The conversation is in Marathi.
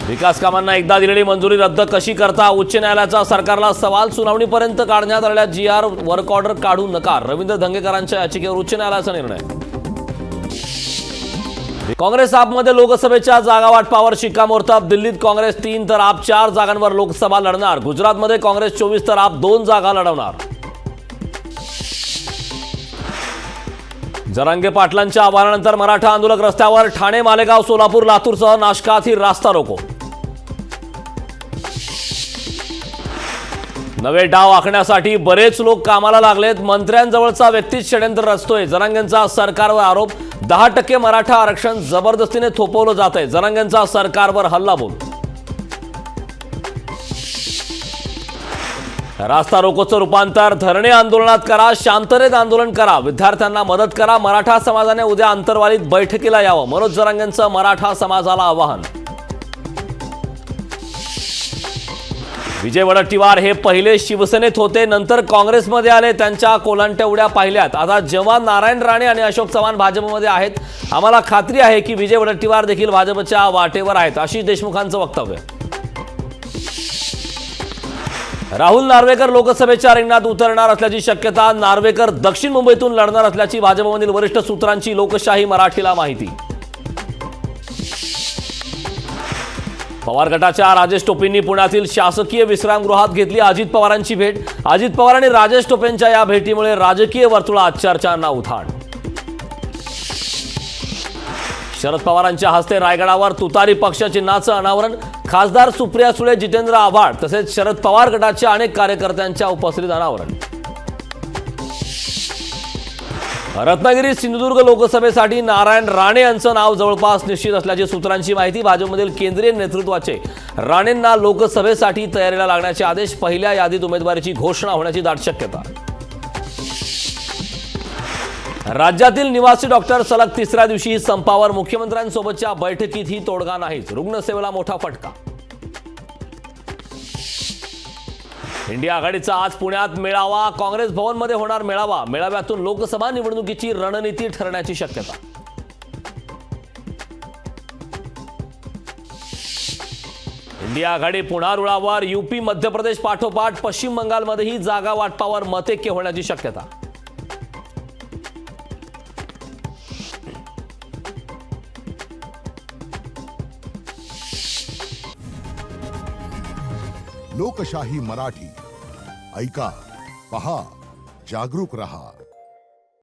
विकास कामांना एकदा दिलेली मंजुरी रद्द कशी करता? उच्च न्यायालयाचा सरकारला सवाल. सुनावणीपर्यंत काढण्यात आलेल्या GR वर्क ऑर्डर काढू नकार. रवींद्र धंगेकरांच्या याचिकेवर उच्च न्यायालयाचा निर्णय. काँग्रेस आपमध्ये लोकसभेच्या जागा वाटपावर शिक्कामोर्तब. दिल्लीत काँग्रेस 3 तर आप 4 जागांवर लोकसभा लढणार. गुजरातमध्ये काँग्रेस 24 तर आप 2 जागा लढवणार. जरांगे पाटलांच्या आवाहनानंतर मराठा आंदोलक रस्त्यावर. ठाणे, मालेगाव, सोलापूर, लातूरसह नाशकात ही रास्ता रोको. नवे डाव आखण्यासाठी बरेच लोक कामाला लागलेत. मंत्र्यांजवळचा व्यक्तीच षड्यंत्र रचतोय. जरांगेंचा सरकारवर आरोप. 10% मराठा आरक्षण जबरदस्तीने थोपवलं जात आहे. जरांगेंचा सरकारवर हल्लाबोल. रास्ता रोकोचं रूपांतर धरणे आंदोलनात करा. शांततेत आंदोलन करा. विद्यार्थ्यांना मदत करा. मराठा समाजाने उद्या अंतरवालीत बैठकीला यावं. मनोज जरांगेंचं मराठा समाजाला आवाहन. विजय वडेट्टीवार हे पहिले शिवसेनेत होते, नंतर काँग्रेसमध्ये आले. त्यांच्या कोलांट्या उड्या पाहिल्यात. आता जेव्हा नारायण राणे आणि अशोक चव्हाण भाजपमध्ये आहेत, आम्हाला खात्री आहे की विजय वडेट्टीवार देखील भाजपच्या वाटेवर आहेत. आशिष देशमुखांचं वक्तव्य. राहुल नार्वेकर लोकसभेच्या रिंगणात उतरणार असल्याची शक्यता. नार्वेकर दक्षिण मुंबईतून लढणार असल्याची भाजपमधील वरिष्ठ सूत्रांची लोकशाही मराठीला माहिती. पवार गटाच्या राजेश टोपेंनी पुण्यातील शासकीय विश्रामगृहात घेतली अजित पवारांची भेट. अजित पवार आणि राजेश टोपेंच्या या भेटीमुळे राजकीय वर्तुळात चर्चांना उधाण. शरद पवारांच्या हस्ते रायगडावर तुतारी पक्ष चिन्हाचं अनावरण. खासदार सुप्रिया सुळे, जितेंद्र आव्हाड तसेच शरद पवार गटाच्या अनेक कार्यकर्त्यांच्या उपस्थितीत अनावरण. रत्नागिरी सिंधुदुर्ग लोकसभेसाठी नारायण राणे यांचं नाव जवळपास निश्चित असल्याची सूत्रांची माहिती. भाजपमधील केंद्रीय नेतृत्वाचे राणेंना लोकसभेसाठी तयारीला लागण्याचे आदेश. पहिल्या यादीत उमेदवारीची घोषणा होण्याची दाट शक्यता. राज्यातील निवासी डॉक्टर सलग 3ऱ्या दिवशी संपावर. मुख्यमंत्र्यांसोबतच्या बैठकीतही तोडगा नाहीच. रुग्णसेवेला मोठा फटका. इंडिया आघाडीचा आज पुण्यात मेळावा. काँग्रेस भवनमध्ये होणार मेळावा. मेळाव्यातून लोकसभा निवडणुकीची रणनीती ठरण्याची शक्यता. इंडिया आघाडी पुन्हा रुळावर. UP, मध्य प्रदेश पाठोपाठ पश्चिम बंगालमध्येही जागा वाटपावर मतैक्य होण्याची शक्यता. लोकशाही मराठी ऐका, पहा, जागरूक रहा.